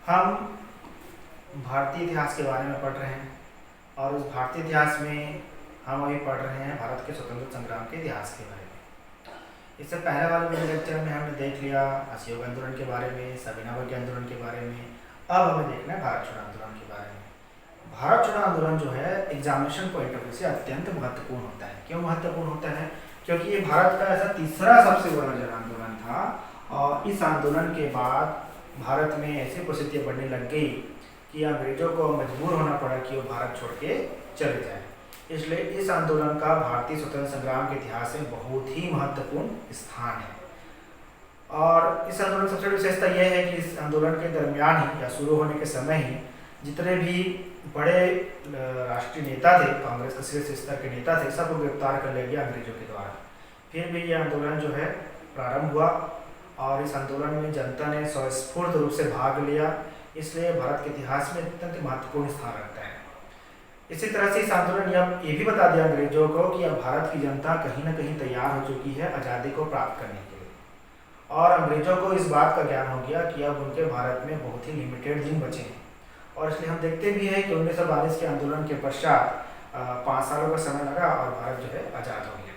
हम भारतीय इतिहास के बारे में पढ़ रहे हैं और उस भारतीय इतिहास में हम अभी पढ़ रहे हैं भारत के स्वतंत्रता संग्राम के इतिहास के बारे में। इससे पहले वाले मेरे लेक्चर में हमने देख लिया असहयोग आंदोलन के बारे में, सविनय आंदोलन के बारे में। अब हमें देखना है भारत छोड़ो आंदोलन के बारे में। भारत छोड़ो आंदोलन जो है एग्जामिनेशन पॉइंट ऑफ व्यू से अत्यंत महत्वपूर्ण होता है। क्यों महत्वपूर्ण होता है? क्योंकि ये भारत का ऐसा तीसरा सबसे बड़ा जन आंदोलन था और इस आंदोलन के बाद भारत में ऐसी परिस्थितियाँ बढ़ने लग गई कि अंग्रेजों को मजबूर होना पड़ा कि वो भारत छोड़ के चले जाए। इसलिए इस आंदोलन का भारतीय स्वतंत्रता संग्राम के इतिहास में बहुत ही महत्वपूर्ण स्थान है। और इस आंदोलन की सबसे बड़ी विशेषता यह है कि इस आंदोलन के दरमियान ही या शुरू होने के समय ही जितने भी बड़े राष्ट्रीय नेता थे, कांग्रेस के शीर्ष स्तर के नेता थे, सबको गिरफ्तार कर लिया गया अंग्रेजों के द्वारा। फिर भी यह आंदोलन जो है प्रारंभ हुआ और इस आंदोलन में जनता ने स्वस्फूर्त रूप से भाग लिया, इसलिए भारत के इतिहास में अत्यंत महत्वपूर्ण स्थान रखता है। इसी तरह से इस आंदोलन ने ये भी बता दिया अंग्रेजों को कि अब भारत की जनता कहीं ना कहीं तैयार हो चुकी है आज़ादी को प्राप्त करने के लिए। और अंग्रेजों को इस बात का ज्ञान हो गया कि अब उनके भारत में बहुत ही लिमिटेड दिन बचे हैं। और इसलिए हम देखते भी हैं कि 1942 के आंदोलन के पश्चात 5 सालों का समय लगा और भारत जो है आज़ाद हो गया।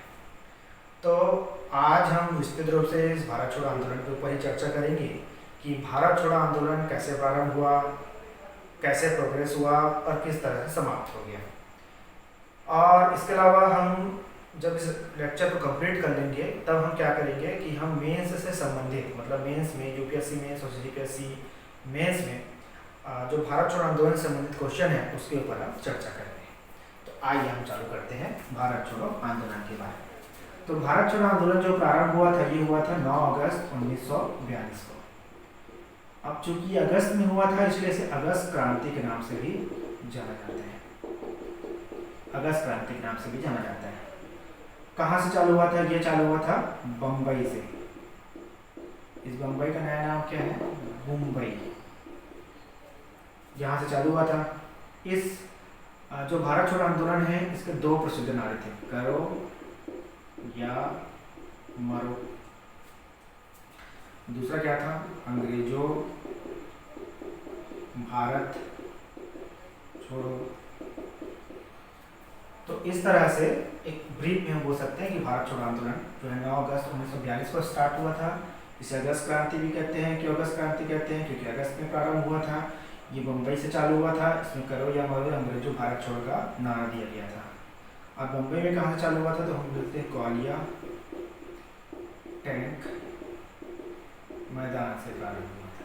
तो आज हम विस्तृत रूप से इस भारत छोड़ो आंदोलन के ऊपर ही चर्चा करेंगे कि भारत छोड़ो आंदोलन कैसे प्रारंभ हुआ, कैसे प्रोग्रेस हुआ और किस तरह से समाप्त हो गया। और इसके अलावा हम जब इस लेक्चर को कंप्लीट कर लेंगे तब हम क्या करेंगे कि हम मेंस से संबंधित, मतलब मेंस में यूपीएससी मेंस और सीजीपीएससी मेंस में जो भारत छोड़ो आंदोलन से संबंधित क्वेश्चन है उसके ऊपर हम चर्चा करेंगे। तो आइए हम चालू करते हैं भारत छोड़ो आंदोलन के बारे में। तो भारत छोड़ो आंदोलन जो प्रारंभ हुआ था ये हुआ था 9 अगस्त 1942 को। अब चूंकि अगस्त में हुआ था इसलिए इसे अगस्त क्रांति के नाम से भी जाना जाता है। अगस्त क्रांति के नाम से भी जाना जाता है। कहाँ से चालू हुआ था? ये चालू हुआ था बम्बई से। इस बम्बई का नया नाम क्या है? मुंबई। यहाँ से चालू हुआ था। इस जो भारत छोड़ो आंदोलन है इसके 2 प्रसिद्ध नारे थे, करो या मरो। दूसरा क्या था? अंग्रेजों भारत छोड़ो। तो इस तरह से एक ब्रीफ में हम बोल सकते हैं कि भारत छोड़ो आंदोलन जो है 9 अगस्त 1942 को स्टार्ट हुआ था। इसे अगस्त क्रांति भी कहते हैं। क्यों अगस्त क्रांति कहते हैं? क्योंकि अगस्त में प्रारंभ हुआ था। ये बम्बई से चालू हुआ था। इसमें करो या मरो अंग्रेजों भारत छोड़ो का नारा दिया गया था। और बम्बई में कहाँ से चालू हुआ था? तो हम बोलते हैं ग्वालियर टैंक मैदान से प्रारंभ हुआ था।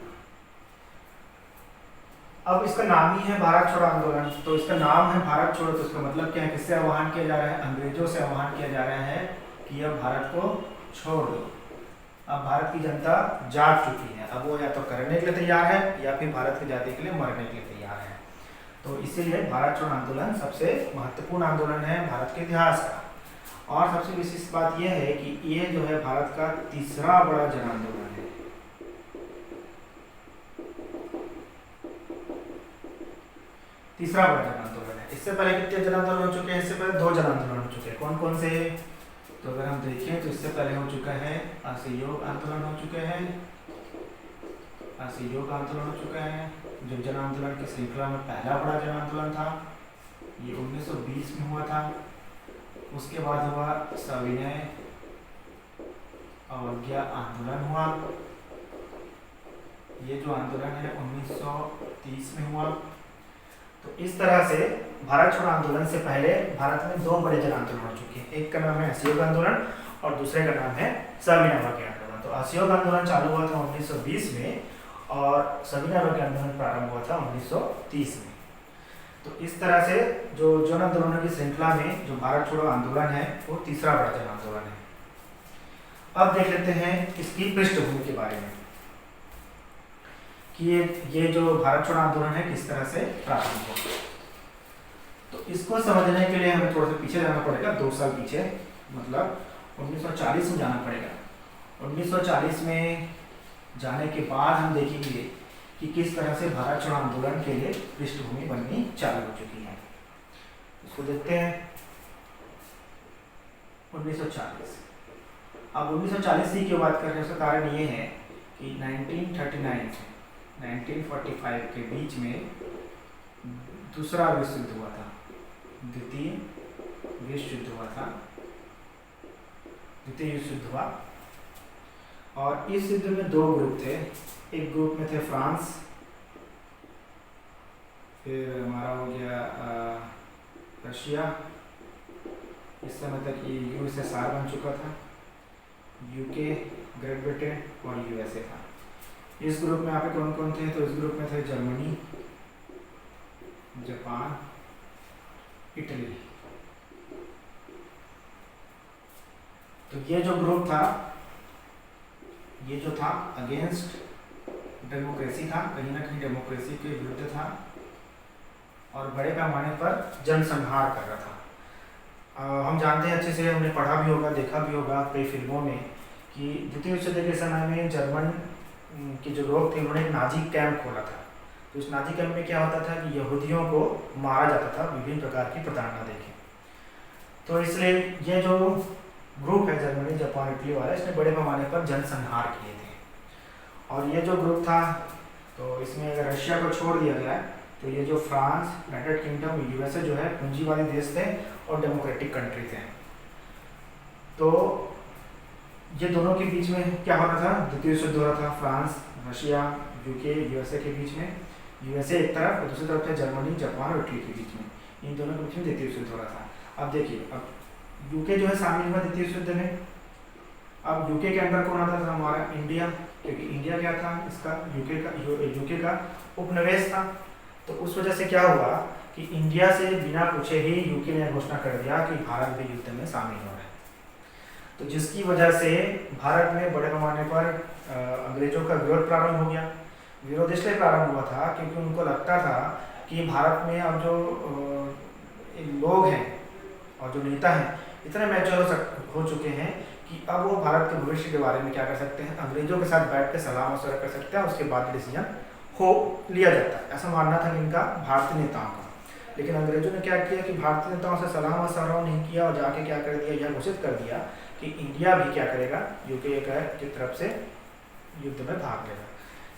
अब इसका नाम ही है भारत छोड़ो आंदोलन। तो इसका नाम है भारत छोड़ो, तो इसका मतलब क्या है? किससे आह्वान किया जा रहा है? अंग्रेजों से आह्वान किया जा रहा है कि अब भारत को छोड़ दो। अब भारत की जनता जाग चुकी है। अब वो या तो करने के लिए तैयार है या फिर भारत की आजादी के लिए मरने के लिए तैयार है। तो इसीलिए भारत छोड़ो आंदोलन सबसे महत्वपूर्ण आंदोलन है भारत के इतिहास का। और सबसे विशेष बात यह है कि ये जो है भारत का तीसरा बड़ा जन आंदोलन है। तीसरा बड़ा जन आंदोलन है। इससे पहले कितने जन आंदोलन हो चुके हैं? इससे पहले 2 जन आंदोलन हो चुके हैं। कौन कौन से? तो अगर हम देखें तो इससे पहले हो चुका है असहयोग आंदोलन हो चुके हैं। असहयोग आंदोलन हो चुका है जो जन आंदोलन की श्रृंखला में पहला बड़ा जन आंदोलन था। ये 1920 में हुआ था। उसके बाद हुआ सविनय अवज्ञा आंदोलन हुआ। ये जो आंदोलन है 1930 में हुआ। तो इस तरह से भारत छोड़ो आंदोलन से पहले भारत में 2 बड़े जन आंदोलन हो चुके हैं। एक का नाम है असहयोग आंदोलन और दूसरे का नाम है सविनय अवज्ञा आंदोलन। तो असहयोग आंदोलन चालू हुआ था 1920 में और सविनय अवज्ञा आंदोलन प्रारंभ हुआ था 1930 में। तो इस तरह से जो जन आंदोलनों की श्रृंखला में जो भारत छोड़ो आंदोलन है वो तीसरा बड़ा जन आंदोलन है। अब देख लेते हैं इसकी पृष्ठभूमि के बारे में कि ये जो भारत छोड़ो आंदोलन है किस तरह से प्रारंभ हुआ। तो इसको समझने के लिए हमें थोड़ा सा पीछे जाना पड़ेगा, 2 साल पीछे, मतलब 1940 में जाना पड़ेगा। 1940 में जाने के बाद हम देखेंगे कि किस तरह से भारत छोड़ो आंदोलन के लिए पृष्ठभूमि बननी चालू हो चुकी है। इसको देखते हैं 1940। अब 1940 की क्यों बात कर रहे हैं? उसका कारण ये है कि 1939 से 1945 के बीच में दूसरा विश्व युद्ध हुआ था, द्वितीय विश्व युद्ध हुआ था, द्वितीय विश्व युद्ध हुआ। और इस युद्ध में दो ग्रुप थे, एक ग्रुप में थे फ्रांस, फिर हमारा हो गया रशिया, इस समय तक ये यूएसएसआर बन चुका था, यूके, ग्रेट ब्रिटेन और यूएसए था। इस ग्रुप में यहाँ पे कौन कौन थे, तो इस ग्रुप में थे जर्मनी, जापान, इटली। तो ये जो ग्रुप था, ये जो था अगेंस्ट डेमोक्रेसी था, कहीं ना कहीं डेमोक्रेसी के विरुद्ध था और बड़े पैमाने पर जनसंहार कर रहा था। हम जानते हैं अच्छे से, हमने पढ़ा भी होगा, देखा भी होगा कई फिल्मों में कि द्वितीय विश्व युद्ध के समय में जर्मन के जो लोग थे उन्होंने एक नाजी कैंप खोला था। तो इस नाजी कैंप में क्या होता था कि यहूदियों को मारा जाता था विभिन्न प्रकार की प्रताड़ना देके। तो इसलिए ये जो ग्रुप है जर्मनी, जापान, इटली वाला, इसने बड़े पैमाने पर जनसंहार किए थे। और ये जो ग्रुप था, तो इसमें अगर रशिया को छोड़ दिया गया तो ये जो फ्रांस, यूनाइटेड किंगडम, यूएसए जो है पूंजीवादी देश थे और डेमोक्रेटिक कंट्री थे। तो ये दोनों के बीच में क्या हो रहा था, द्वितीय विश्व युद्ध हो रहा था। फ्रांस, रशिया, यूके, यूएसए के बीच में, यूएसए एक तरफ और दूसरी तरफ थे जर्मनी, जापान और इटली के बीच में, इन दोनों के बीच में द्वितीय विश्व युद्ध हो रहा था। अब देखिए, अब यूके जो है शामिल हुआ द्वितीय विश्व युद्ध में। अब यूके के अंदर कौन आता था, हमारा इंडिया, क्योंकि इंडिया क्या था, इसका यूके का उपनिवेश था। तो उस वजह से क्या हुआ कि इंडिया से बिना पूछे ही यूके ने घोषणा कर दिया कि भारत भी युद्ध में शामिल हो रहा है। तो जिसकी वजह से भारत में बड़े पैमाने पर अंग्रेजों का विरोध प्रारंभ हो गया। विरोध इसलिए प्रारंभ हुआ था क्योंकि उनको लगता था कि भारत में अब जो लोग हैं और जो नेता हैं इतने मैच्योर हो चुके हैं कि अब वो भारत के भविष्य के बारे में क्या कर सकते हैं, अंग्रेजों के साथ बैठ के सलाह मशवरा कर सकते हैं, उसके बाद डिसीजन हो लिया जाता है। ऐसा मानना था इनका भारतीय नेताओं का। लेकिन अंग्रेजों ने क्या किया कि भारतीय नेताओं से सलाह मशवरा नहीं किया और जाके क्या कर दिया, यह घोषित कर दिया कि इंडिया भी क्या करेगा, यूके की तरफ से युद्ध में भाग लेगा।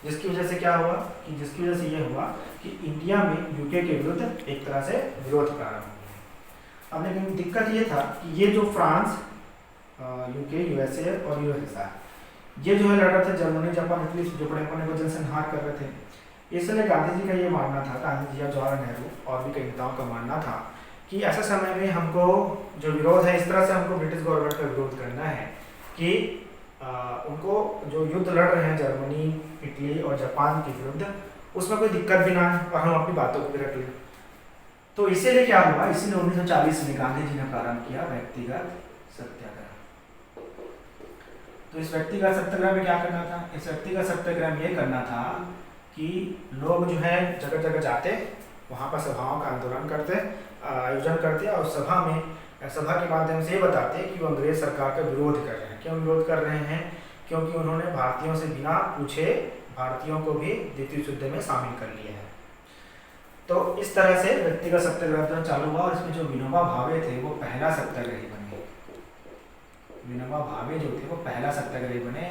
जिसकी वजह से क्या हुआ कि ये हुआ कि इंडिया में यूके के विरुद्ध एक तरह से विरोध प्रारंभ हो गया। अब लेकिन दिक्कत ये था कि ये जो फ्रांस, यूके, यूएसए और यूएसएसआर, ये जो है लड़ रहे थे जर्मनी, जापान, इटली, जो बड़े पैमाने पर जनसंहार कर रहे थे। इसलिए गांधी जी का ये मानना था, गांधी जी, जवाहरलाल नेहरू और भी कई नेताओं का मानना था कि ऐसे समय में हमको जो विरोध है, इस तरह से हमको ब्रिटिश गवर्नमेंट का विरोध करना है कि उनको जो युद्ध लड़ रहे हैं जर्मनी, इटली और जापान के विरुद्ध, उसमें कोई दिक्कत भी ना है और हम अपनी बातों को भी रख लें। तो इसीलिए क्या हुआ, इसीलिए 1940 में गांधी जी ने प्रारंभ किया व्यक्तिगत सत्याग्रह। तो इस व्यक्तिगत सत्याग्रह में क्या करना था, इस व्यक्तिगत सत्याग्रह में ये करना था कि लोग जो है जगह जगह जाते, वहाँ पर सभाओं का आंदोलन करते, आयोजन करते और सभा के माध्यम से ये बताते कि वो अंग्रेज सरकार का विरोध कर रहे हैं। क्यों विरोध कर रहे हैं, क्योंकि उन्होंने भारतीयों से बिना पूछे भारतीयों को भी द्वितीय युद्ध में शामिल कर लिया है। तो इस तरह से व्यक्तिगत सत्याग्रह चालू हुआ और इसमें जो विनोबा भावे थे वो पहला सत्याग्रही बने। विनोबा भावे जो थे वो पहला सत्याग्रही बने।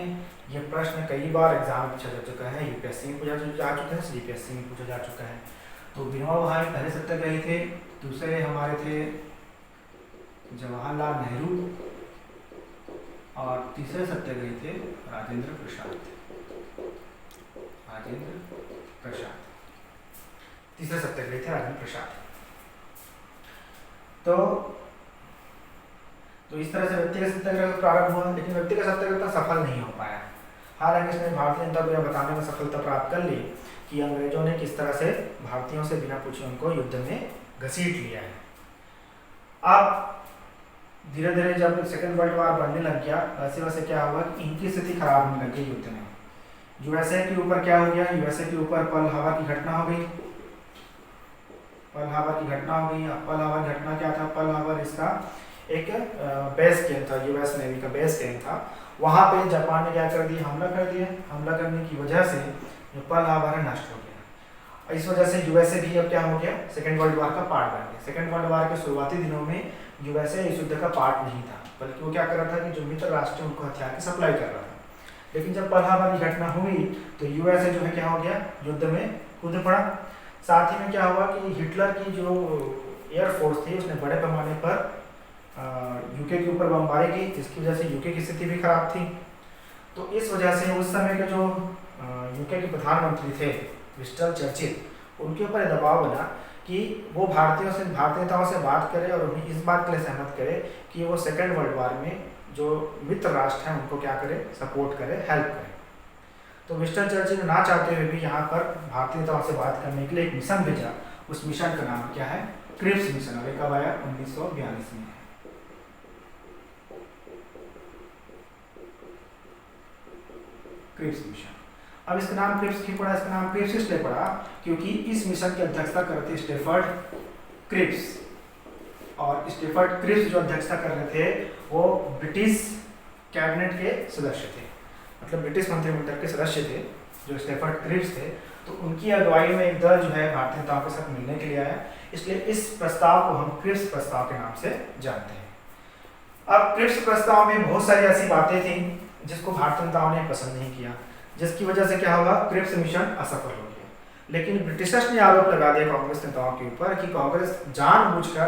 ये प्रश्न कई बार एग्जाम में पूछा जा चुका है, यूपीएससी में पूछा जा चुका है, जीपीएससी में पूछा जा चुका है। तो विनोबा भावे पहले सत्याग्रही थे। दूसरे हमारे थे जवाहरलाल नेहरू और तीसरे सत्याग्रही थे राजेंद्र प्रसाद। तीसरे सत्याग्रही थे राजेंद्र प्रसाद। तो इस तरह से व्यक्तिगत सत्याग्रह प्रारंभ हुआ, लेकिन व्यक्तिगत सत्याग्रह सफल नहीं हो पाया। हालांकि इसने भारतीय जनता को यह बताने में सफलता प्राप्त कर ली कि अंग्रेजों ने किस तरह से भारतीयों से बिना पूछे उनको युद्ध में घसीट लिया है। अब धीरे धीरे जब सेकेंड वर्ल्ड वॉर बढ़ने लग गया, वैसे वैसे क्या हुआ कि इनकी स्थिति खराब होने लगी युद्ध में। यूएसए के ऊपर क्या हो गया, यूएसए के ऊपर पर्ल हार्बर की घटना हो गई। पर्ल हार्बर की घटना हो गई। अब पर्ल हार्बर घटना क्या था, पर्ल हार्बर इसका एक बेस कैंप था, यूएस नेवी का बेस कैंप था। वहाँ पे जापान ने क्या कर दिया, हमला कर दिया। हमला करने की वजह से जो पर्ल हार्बर है नष्ट हो गया। इस वजह से यूएसए भी अब क्या हो गया, सेकेंड वर्ल्ड वॉर का पार्ट बन गया। सेकेंड वर्ल्ड वॉर के शुरुआती दिनों में यूएसए इस युद्ध का पार्ट नहीं था, बल्कि वो क्या कर रहा था कि जो मित्र राष्ट्र उनको हथियार की सप्लाई कर रहा था। लेकिन जब पहला बार ये घटना हुई तो यूएसए जो है क्या हो गया, युद्ध में कूद पड़ा। साथ ही में क्या हुआ कि हिटलर की जो एयरफोर्स थी उसने बड़े पैमाने पर यूके के ऊपर बमबारी की, जिसकी वजह से यूके की स्थिति भी खराब थी। तो इस वजह से उस समय के जो यूके के प्रधानमंत्री थे विंस्टन चर्चिल, उनके ऊपर दबाव बना कि वो भारतीय नेताओं से बात करे और उन्हें इस बात के लिए सहमत करे कि वो सेकेंड वर्ल्ड वॉर में जो मित्र राष्ट्र हैं उनको क्या करे, सपोर्ट करे, हेल्प करे। तो विंस्टन चर्चिल ना चाहते हुए भी यहाँ पर भारतीय नेताओं से बात करने के लिए एक मिशन भेजा। उस मिशन का नाम क्या है, क्रिप्स मिशन। और कब आया, 1942 में। Cripps mission. अब इसका नाम क्रिप्स क्यों पड़ा, इसका नाम क्रिप्स इसलिए पड़ा क्योंकि इस मिशन की अध्यक्षता करते स्टेफर्ड क्रिप्स। और स्टेफर्ड क्रिप्स जो अध्यक्षता कर रहे थे वो ब्रिटिश कैबिनेट के सदस्य थे, मतलब ब्रिटिश मंत्रिमंडल के सदस्य थे जो स्टेफर्ड क्रिप्स थे। तो उनकी अगुवाई में एक दल जो है भारतीय नेताओं के साथ मिलने के लिए आया, इसलिए इस प्रस्ताव को हम क्रिप्स प्रस्ताव के नाम से जानते हैं। अब क्रिप्स प्रस्ताव में बहुत सारी ऐसी बातें थी जिसको भारतीय नेताओं ने पसंद नहीं किया, जिसकी वजह से क्या होगा, क्रिप्स मिशन असफल हो गया। लेकिन ब्रिटिशर्स ने आरोप लगा दिया कांग्रेस नेताओं के ऊपर कि कांग्रेस जानबूझकर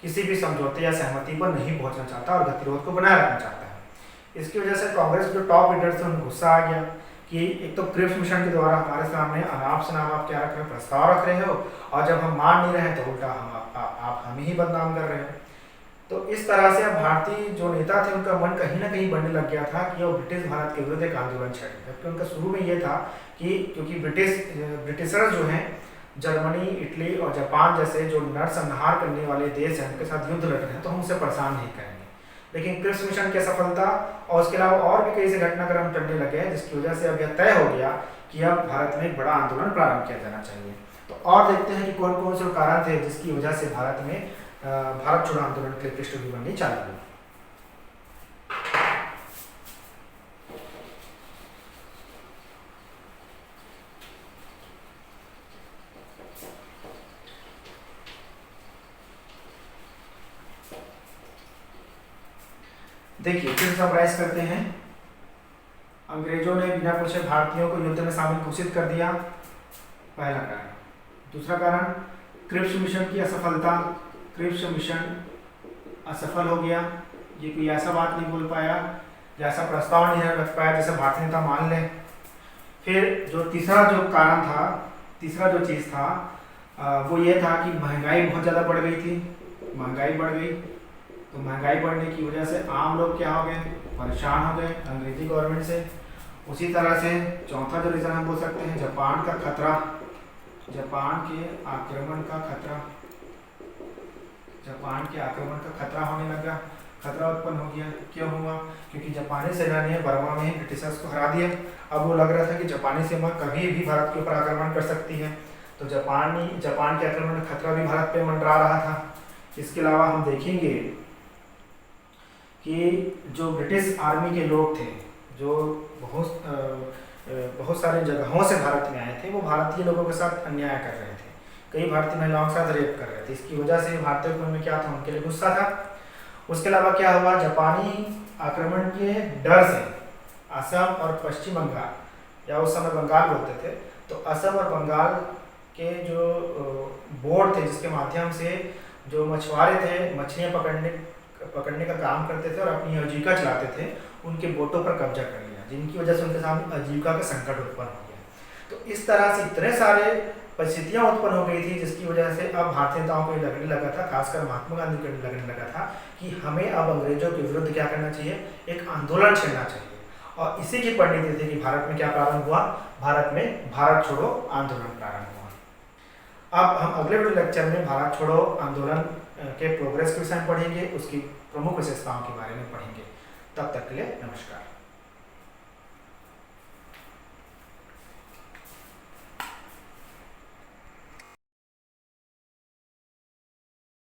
किसी भी समझौते या सहमति पर नहीं पहुंचना चाहता और गतिरोध को बनाए रखना चाहता है। इसकी वजह से कांग्रेस के जो टॉप लीडर्स थे उन्हें गुस्सा आ गया कि एक तो क्रिप्स मिशन के द्वारा हमारे सामने अनाप शनाप आप क्या रख रहे हो, प्रस्ताव रख रहे हो, और जब हम मान नहीं रहे तो उल्टा आप हम ही बदनाम कर रहे हो। तो इस तरह से अब भारतीय जो नेता थे उनका मन कहीं ना कहीं बनने लग गया था कि वो ब्रिटिश भारत के विरुद्ध एक आंदोलन छेड़े। जबकि उनका शुरू में ये था कि क्योंकि ब्रिटिशर्स जो हैं जर्मनी, इटली और जापान जैसे जो नरसंहार करने वाले देश हैं उनके साथ युद्ध लड़ रहे हैं, तो हम उसे परेशान नहीं करेंगे। लेकिन क्रिप्स मिशन की असफलता और उसके अलावा और भी कई से घटनाक्रम टलने लगे हैं, जिसकी वजह से अब यह तय हो गया कि अब भारत में एक बड़ा आंदोलन प्रारंभ किया जाना चाहिए। तो और देखते हैं कि कौन कौन से कारण थे जिसकी वजह से भारत में भारत छोड़ो आंदोलन के लिए पृष्ठभूमि बननी चालू हुई। देखिए फिर समराइज करते हैं। अंग्रेजों ने बिना पूछे भारतीयों को युद्ध में शामिल घोषित कर दिया, पहला कारण। दूसरा कारण, क्रिप्स मिशन की असफलता। क्रिप्स मिशन असफल हो गया, ये कोई ऐसा बात नहीं बोल पाया, जैसा प्रस्ताव नहीं रख पाया जैसे भारतीय नेता मान लें। फिर जो तीसरा जो कारण था, तीसरा जो चीज़ था वो ये था कि महंगाई बहुत ज़्यादा बढ़ गई थी, महंगाई बढ़ गई। तो महंगाई बढ़ने की वजह से आम लोग क्या हो गए, परेशान हो गए अंग्रेजी गवर्नमेंट से। उसी तरह से चौथा जो रीज़न हम बोल सकते हैं, जापान का खतरा, जापान के आक्रमण का खतरा, जापान के आक्रमण का खतरा होने लगा, खतरा उत्पन्न हो गया। क्यों हुआ, क्योंकि जापानी सेना ने बर्मा में ब्रिटिशर्स को हरा दिया। अब वो लग रहा था कि जापानी सेना कभी भी भारत के ऊपर आक्रमण कर सकती है, तो जापान के आक्रमण का खतरा भी भारत पे मंडरा रहा था। इसके अलावा हम देखेंगे कि जो ब्रिटिश आर्मी के लोग थे, जो बहुत सारे जगहों से भारत में आए थे, वो भारतीय लोगों के साथ अन्याय कर रहे थे, कई भारतीय महिलाओं के साथ रेप कर रहे थे। इसकी वजह से भारतीय मन में क्या था, उनके लिए गुस्सा था। उसके अलावा क्या हुआ, जापानी आक्रमण के डर से असम और पश्चिम बंगाल, या उस समय बंगाल बोलते थे, तो असम और बंगाल के जो बोर्ड थे जिसके माध्यम से जो मछुआरे थे मछलियाँ पकड़ने का काम करते थे और अपनी आजीविका चलाते थे, उनके बोटों पर कब्जा कर लिया, जिनकी वजह से उनके सामने आजीविका का संकट उत्पन्न हो गया। तो इस तरह से इतने सारे परिस्थितियां उत्पन्न हो गई थी जिसकी वजह से अब भारतीय नेताओं को ये लगने लगा था, खासकर महात्मा गांधी को लगने लगा था कि हमें अब अंग्रेजों के विरुद्ध क्या करना चाहिए, एक आंदोलन छेड़ना चाहिए। और इसी की परिणति थी कि भारत में क्या प्रारंभ हुआ, भारत में भारत छोड़ो आंदोलन प्रारंभ हुआ। अब हम अगले वीडियो लेक्चर में भारत छोड़ो आंदोलन के प्रोग्रेस के विषय में पढ़ेंगे, उसकी प्रमुख विशेषताओं के बारे में पढ़ेंगे। तब तक के लिए नमस्कार।